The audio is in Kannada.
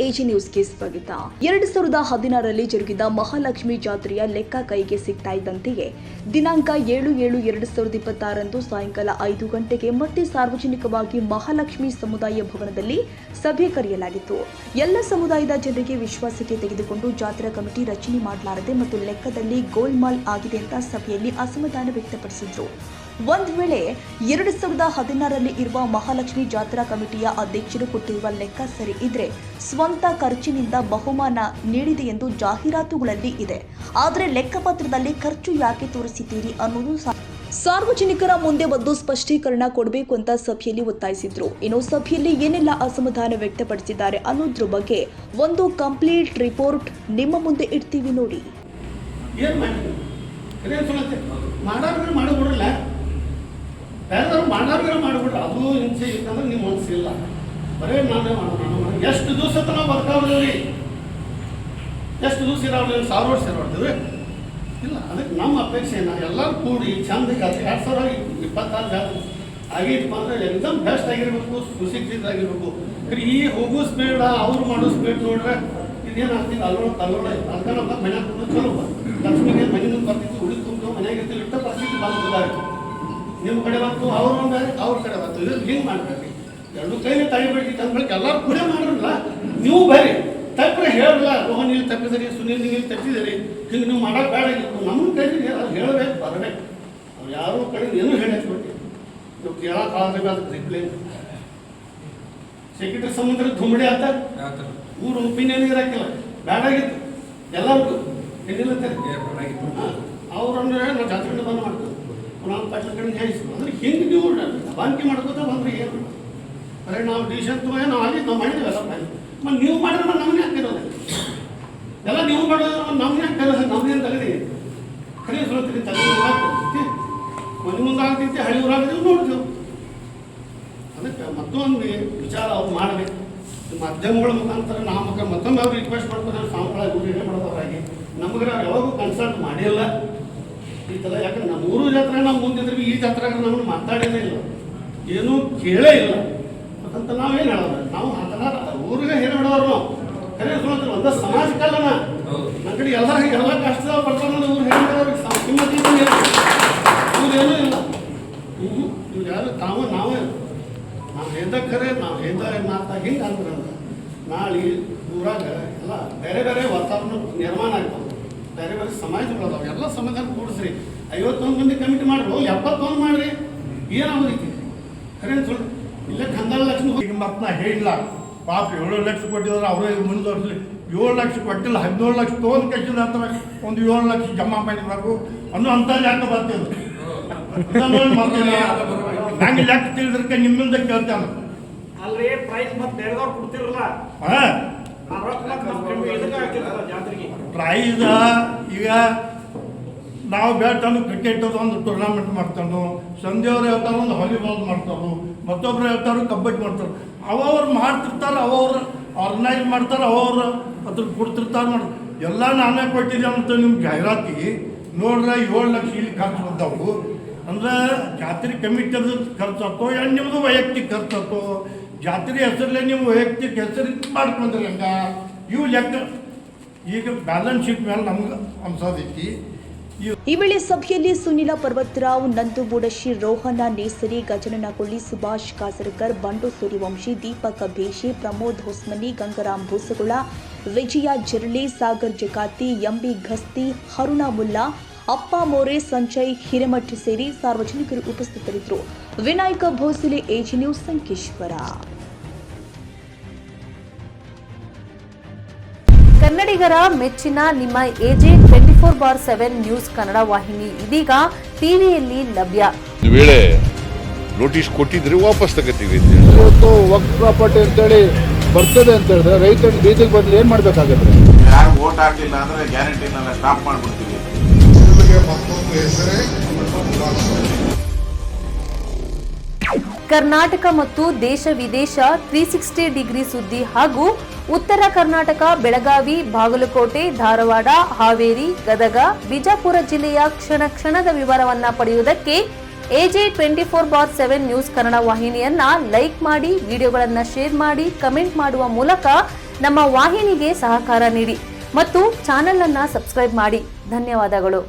ಎಜಿ ನ್ಯೂಸ್ಗೆ ಸ್ವಾಗತ. 2016ರಲ್ಲಿ ಜರುಗಿದ ಮಹಾಲಕ್ಷ್ಮಿ ಜಾತ್ರೆಯ ಲೆಕ್ಕ ಕೈಗೆ ಸಿಗ್ತಾ ಇದ್ದಂತೆಯೇ ದಿನಾಂಕ 7/7/2026ರಂದು ಸಾಯಂಕಾಲ 5 ಗಂಟೆಗೆ ಮತ್ತೆ ಸಾರ್ವಜನಿಕವಾಗಿ ಮಹಾಲಕ್ಷ್ಮಿ ಸಮುದಾಯ ಭವನದಲ್ಲಿ ಸಭೆ ಕರೆಯಲಾಗಿತ್ತು. ಎಲ್ಲ ಸಮುದಾಯದ ಜನರಿಗೆ ವಿಶ್ವಾಸಕ್ಕೆ ತೆಗೆದುಕೊಂಡು ಜಾತ್ರಾ ಕಮಿಟಿ ರಚನೆ ಮಾಡಲಾರದೆ ಮತ್ತು ಲೆಕ್ಕದಲ್ಲಿ ಗೋಲ್ಮಾಲ್ ಆಗಿದೆ ಅಂತ ಸಭೆಯಲ್ಲಿ ಅಸಮಾಧಾನ ವ್ಯಕ್ತಪಡಿಸಿದ್ರು. ಒಂದು ವೇಳೆ 2016ರಲ್ಲಿ ಇರುವ ಮಹಾಲಕ್ಷ್ಮಿ ಜಾತ್ರಾ ಕಮಿಟಿಯ ಅಧ್ಯಕ್ಷರು ಕೊಟ್ಟಿರುವ ಲೆಕ್ಕ ಸರಿ ಇದ್ರೆ ಸ್ವಂತ ಖರ್ಚಿನಿಂದ ಬಹುಮಾನ ನೀಡಿದೆ ಎಂದು ಜಾಹೀರಾತುಗಳಲ್ಲಿ ಇದೆ. ಆದರೆ ಲೆಕ್ಕಪತ್ರದಲ್ಲಿ ಖರ್ಚು ಯಾಕೆ ತೋರಿಸಿದ್ದೀರಿ ಅನ್ನೋದು ಸಾರ್ವಜನಿಕರ ಮುಂದೆ ಒಂದು ಸ್ಪಷ್ಟೀಕರಣ ಕೊಡಬೇಕು ಅಂತ ಸಭೆಯಲ್ಲಿ ಒತ್ತಾಯಿಸಿದ್ರು. ಇನ್ನು ಸಭೆಯಲ್ಲಿ ಏನೆಲ್ಲ ಅಸಮಾಧಾನ ವ್ಯಕ್ತಪಡಿಸಿದ್ದಾರೆ ಅನ್ನೋದ್ರ ಬಗ್ಗೆ ಒಂದು ಕಂಪ್ಲೀಟ್ ರಿಪೋರ್ಟ್ ನಿಮ್ಮ ಮುಂದೆ ಇಡ್ತೀವಿ ನೋಡಿ. ಮಾಡೋರು ಮಾಡಿಬಿಡ್ರಿ, ಅದು ಹಿಂಸೆ ಇತ್ತಂದ್ರೆ ನಿಮ್ಮ ಮನಸ್ಸಿಲ್ಲ. ಬರೇ ನಾನೇ ಮಾಡೋಣ. ಎಷ್ಟು ದಿವಸ ನಾವು ಬರ್ತಾವ್ರಿ? ಎಷ್ಟು ದಿವಸ ಇರೋರು? 1000 ವರ್ಷ ಇರೋರ್ತೀವಿ ಇಲ್ಲ. ಅದಕ್ಕೆ ನಮ್ಮ ಅಪೇಕ್ಷೆ ಎಲ್ಲರೂ ಕೂಡಿ ಚಂದ 2026 ಆಗೈತಪ್ಪ ಅಂದ್ರೆ ಎಕ್ದಮ್ ಬೆಸ್ಟ್ ಆಗಿರ್ಬೇಕು, ಸುಶಿಕ್ಷಿತರಾಗಿರ್ಬೇಕು. ಈ ಹೋಗೋ ಸ್ಪೀಡ್ ಅವ್ರು ಮಾಡೋ ಸ್ಪೀಡ್ ನೋಡ್ರೆ ಇದೇನಾಗ್ತಿದೆ ಅಲ್ಲೋಡ ಅದಕ್ಕೆ ನಮ್ಮ ಮನ್ಯಾಗ ಚಲೋ ಲಕ್ಷ್ಮಿಗೆ ಮನೆ ಮುಂದೆ ಬರ್ತಿತ್ತು, ಉಳಿದು ತುಂಬ ಮನೆಯಾಗಿರ್ತೀವಿ. ಇಷ್ಟ ಪರಿಸ್ಥಿತಿ ಬಂದಿದ್ದಾಯಿತು. ನಿಮ್ಮ ಕಡೆ ಬಂತು, ಅವ್ರು ಒಂದಾರೆ ಅವ್ರ ಕಡೆ ಬಂತು. ಇದು ಹಿಂಗೆ ಮಾಡ್ಬೇಡಿ. ಎರಡು ಕೈಲಿ ತಳಿಬೇಡಿ ತಂದ್ಬೇಕು. ಎಲ್ಲರೂ ಕೂಡ ಮಾಡಿರಲ್ಲ. ನೀವು ಬರ್ರಿ, ತಪ್ಪರೆ ಹೇಳಲ್ಲ. ರೋಹನ್ ಇಲ್ಲಿ ತಪ್ಪಿದಿರಿ, ಸುನೀಲ್ ನೀವು ತಪ್ಪಿದಿರಿ, ಹಿಂಗೆ ನೀವು ಮಾಡೋಕೆ ಬೇಡಾಗಿತ್ತು. ನಮ್ಮ ಕೈಲಿ ಹೇಳಬೇಕು, ಬರಬೇಕು. ಅವ್ರು ಯಾರೋ ಕಡೆ ಏನೂ ಹೇಳಕ್ಬಿಟ್ಟು ನೀವು ಕೇಳೋಕ್ಕಾದ್ರೆ ಅದಕ್ಕೆ ರಿಪ್ಲೈ. ಸೆಕ್ರೆಟರಿ ಸಮುದ್ರ ಧುಮಡಿ ಆತ ಊರು ಒಪಿನಿಯನ್ ಇರಕ್ಕಿಲ್ಲ, ಬೇಡಾಗಿತ್ತು ಎಲ್ಲರಿಗೂ ಏನಿಲ್ಲತ್ತಾರೆ. ಅವ್ರಂದ್ರೆ ನಾವು ಜಾತ್ರೆ ಬಂದ್ ಮಾಡ್ತೀವಿ, ನಾವು ಪಟ್ಲ ಕಡೆ ನ್ಯಾಯಿಸ್ತೀವಿ. ಅಂದ್ರೆ ಹಿಂಗೆ ನೀವು ಬಾಂಕಿ ಮಾಡ್ಕೋತ ಬಂದ್ರೆ ಏನು ಅರೆ ನಾವು ಡಿಸಿಷನ್ ತಗೊಂಡು ನಾವು ಆಗಿದ್ದು ನಾವು ಮಾಡಿದ್ದೇವೆ ಎಲ್ಲ ಮಾಡಿ. ಮತ್ತು ನೀವು ಮಾಡಿದ್ರೆ ಮತ್ತೆ ನಮ್ಮನ್ನೇ ಹಾಕಿರೋದು ಎಲ್ಲ ನೀವು ಮಾಡೋದು ನಮ್ಮನ್ನೇ ಹಾಕಿರೋದು. ನಮ್ಮದೇನು ತಗದಿ ಕಡೆ ಸುಳ್ತೀವಿ ತಗದಿ ಆಗ್ತೈತಿ, ಮನೆ ಮುಂದೆ ಆಗ್ತೈತಿ, ಹಳ್ಳಿ ಊರಾಗ್ತೀವಿ ನೋಡ್ತೀವಿ. ಅದಕ್ಕೆ ಮತ್ತೊಂದು ವಿಚಾರ ಅವ್ರು ಮಾಡಬೇಕು. ಮಾಧ್ಯಮಗಳ ಮುಖಾಂತರ ನಾವು ಮತ್ತೊಮ್ಮೆ ಅವ್ರು ರಿಕ್ವೆಸ್ಟ್ ಮಾಡ್ತಾರೆ, ಸಾಂಪ್ರದಾಯಿಕ ಏನೇ ಮಾಡೋದವ್ರಾಗಿ ನಮಗೆ ಯಾವಾಗೂ ಕನ್ಸಲ್ಟ್ ಮಾಡಿಲ್ಲ ಈ ಥರ. ಯಾಕಂದ್ರೆ ನಮ್ಮ ಊರು ಜಾತ್ರೆ ನಾವು ಮುಂದಿದ್ರೆ ಈ ಜಾತ್ರೆಗೆ ನಮ್ಮನ್ನು ಮಾತಾಡೋದೇ ಇಲ್ಲ, ಏನೂ ಕೇಳೇ ಇಲ್ಲ. ಮತ್ತಂತ ನಾವೇನು ಹೇಳೋದು? ನಾವು ಮಾತನಾಡ ಊರಿಗೆ ಏನು ಹೇಳೋರು ನಾವು ಕರೆ ಸುಳ್ತಾರೆ. ಒಂದ ಸಮಾಜಕ್ಕಲ್ಲ ನನ್ನ ಕಡೆ ಎಲ್ಲ ಕಷ್ಟ ಬರ್ತಾರೆ. ಊರು ಹೇಳಿದವ್ರಿಗೆ ಕಿಮ್ಮತ್ತಿ ಇವ್ರೇನೂ ಇಲ್ಲ. ಇವ್ರು ಯಾರು ತಾವು ನಾವೇ ನಾವು ಹೇಳ್ದ ಕರೆ ನಾವು ಹೇಳ್ದ ಮಾತಾ ಹಿಂಗೆ ಅಂದ್ರೆ ನಾಳೆ ಊರಾಗ ಎಲ್ಲ ಬೇರೆ ಬೇರೆ ವಾತಾವರಣ ನಿರ್ಮಾಣ ಆಗ್ತದೆ. ಬೇರೆ ಬೇರೆ ಸಮಾಜಗಳದಾವೆ, ಎಲ್ಲ ಸಮಾಧಾನ ಕೂಡಿಸ್ರಿ. 51 ಮಂದಿ ಕಮಿಟಿ ಮಾಡ್ರಿ, 71 ಮಾಡ್ರಿ, ಏನಾಗೋದೈತಿ? ಕರೆ ಸುಳ್ಳು ಇಲ್ಲೇ 12 ಲಕ್ಷ. ಈಗ ಮತ್ತೆ ನಾ ಹೇಳಿಲ್ಲ ಪಾಪ 7 ಲಕ್ಷ ಕೊಟ್ಟಿದ್ರೆ ಅವರೇ ಮುಂದುವರಿಸಲಿ. 7 ಲಕ್ಷ ಕೊಟ್ಟಿಲ್ಲ, 17 ಲಕ್ಷ ತೊಗೊಂಡು ಕಳಿಸಿದ ಹತ್ರ ಒಂದು 7 ಲಕ್ಷ ಜಮಾ ಮಾಡಿರ್ಬೇಕು ಅನ್ನೋ ಅಂತ ಲೆಕ್ಕ ಬರ್ತಿದ್ರು. ನಂಗೆ ಲೆಕ್ಕ ತಿಳಿದ್ರಕ್ಕೆ ನಿಮ್ಮಿಂದ ಕೇಳ್ತಾನೆ ಅಲ್ರಿ ಪ್ರೈಸ್ ಮತ್ತೆ ಬೇರೆದವ್ರು ಕೊಡ್ತಿರಲ್ಲ. ಪ್ರೈಸ್ ಈಗ ನಾವು ಬೇಟನ್ನು ಕ್ರಿಕೆಟ್ ಒಂದು ಟೂರ್ನಮೆಂಟ್ ಮಾಡ್ತಾನು, ಸಂಜೆಯವ್ರು ಹೇಳ್ತಾರೆ ಒಂದು ವಾಲಿಬಾಲ್ ಮಾಡ್ತಾರೆ, ಮತ್ತೊಬ್ರು ಹೇಳ್ತಾರೆ ಕಬಡ್ಡಿ ಮಾಡ್ತಾರೆ. ಅವ್ರು ಮಾಡ್ತಿರ್ತಾರೆ, ಅವ್ರು ಆರ್ಗನೈಸ್ ಮಾಡ್ತಾರೆ, ಅವ್ರು ಅದ್ರ ಕೊಡ್ತಿರ್ತಾರೆ. ಮಾಡಿ ಎಲ್ಲ ನಾನೇ ಕೊಟ್ಟಿದ್ದೆ ಅಂತ ನಿಮ್ಗೆ ಜಾಹೀರಾತಿ ನೋಡ್ರೆ 7 ಲಕ್ಷ ಇಲ್ಲಿ ಖರ್ಚು ಬಂದವು. ಅಂದ್ರೆ ಜಾತ್ರೆ ಕಮಿಟಿಯದು ಖರ್ಚು ಆಯ್ತು, ನಿಮ್ಮದು ವೈಯಕ್ತಿಕ ಖರ್ಚು ಆಯ್ತು. ಜಾತ್ರೆ ಹೆಸರಲ್ಲೇ ನೀವು ವೈಯಕ್ತಿಕ ಹೆಸರು ಮಾಡ್ಕೊಂಡ್ರಿ ಹಂಗ ಇವು ಲೆಕ್ಕ. ಈಗ ಬ್ಯಾಲೆನ್ಸ್ ಶೀಟ್ ಮೇಲೆ ನಮ್ಗೆ ಅನ್ಸೋದೈತಿ. ಈ ವೇಳೆ ಸಭೆಯಲ್ಲಿ ಸುನಿಲ ಪರ್ವತರಾವ್, ನಂದು ಬುಡಶಿ, ರೋಹನ ನೇಸರಿ, ಗಜನನ ಕೊಳ್ಳಿ, ಸುಭಾಷ್ ಕಾಸರಕರ್, ಬಂಡು ಸೂರ್ಯವಂಶಿ, ದೀಪಕ್ ಭೇಷೆ, ಪ್ರಮೋದ್ ಹೊಸ್ಮನಿ, ಗಂಗರಾಮ್ ಭೂಸಗುಳ, ವಿಜಯ ಜಿರ್ಲಿ, ಸಾಗರ್ ಜಕಾತಿ, ಎಂಬಿ ಘಸ್ತಿ, ಹರುಣ ಮುಲ್ಲಾ, ಅಪ್ಪ ಮೋರೆ, ಸಂಜಯ್ ಹಿರೇಮಠ್ ಸೇರಿ ಸಾರ್ವಜನಿಕರು ಉಪಸ್ಥಿತರಿದ್ದರು. Vinayak Bhosale, A G news, Sankeshwar. ಕನ್ನಡಿಗರ ಮೆಚ್ಚಿನ ನಿಮ್ಮ ಎಜೆ 24/7 ನ್ಯೂಸ್ ಕನ್ನಡ ವಾಹಿನಿ ಇದೀಗ ಟಿವಿಯಲ್ಲಿ ಲಭ್ಯ. ವೇಳೆ ನೋಟಿಸ್ ಕೊಟ್ಟಿದ್ರೆ ವಾಪಸ್ ತಗೋತೀವಿ. ಇವತ್ತು ವಕ್ಫ್ ಪ್ರಾಪರ್ಟಿ ಅಂತೇಳಿ ಬರ್ತದೆ ಅಂತ ಹೇಳಿದ್ರೆ ರೈತರು ಬೀದಿಗೆ ಬಂದ್ರೆ ಏನ್ ಮಾಡ್ಬೇಕಾಗತ್ತೆ? ಯಾರು ವೋಟ್ ಹಾಕಲಿಲ್ಲ ಅಂದ್ರೆ ಗ್ಯಾರಂಟಿನೆಲ್ಲ ಸ್ಟಾಪ್ ಮಾಡ್ಬಿಡ್ತೀವಿ. ಕರ್ನಾಟಕ ಮತ್ತು ದೇಶ ವಿದೇಶ 360 ಡಿಗ್ರಿ ಸುದ್ದಿ ಹಾಗೂ ಉತ್ತರ ಕರ್ನಾಟಕ, ಬೆಳಗಾವಿ, ಬಾಗಲಕೋಟೆ, ಧಾರವಾಡ, ಹಾವೇರಿ, ಗದಗ, ಬಿಜಾಪುರ ಜಿಲ್ಲೆಯ ಕ್ಷಣ ಕ್ಷಣದ ವಿವರವನ್ನ ಪಡೆಯುವುದಕ್ಕೆ ಎಜೆ 24/7 ನ್ಯೂಸ್ ಕನ್ನಡ ವಾಹಿನಿಯನ್ನ ಲೈಕ್ ಮಾಡಿ, ವಿಡಿಯೋಗಳನ್ನ ಶೇರ್ ಮಾಡಿ, ಕಮೆಂಟ್ ಮಾಡುವ ಮೂಲಕ ನಮ್ಮ ವಾಹಿನಿಗೆ ಸಹಕಾರ ನೀಡಿ ಮತ್ತು ಚಾನೆಲ್ ಅನ್ನ ಸಬ್ಸ್ಕ್ರೈಬ್ ಮಾಡಿ. ಧನ್ಯವಾದಗಳು.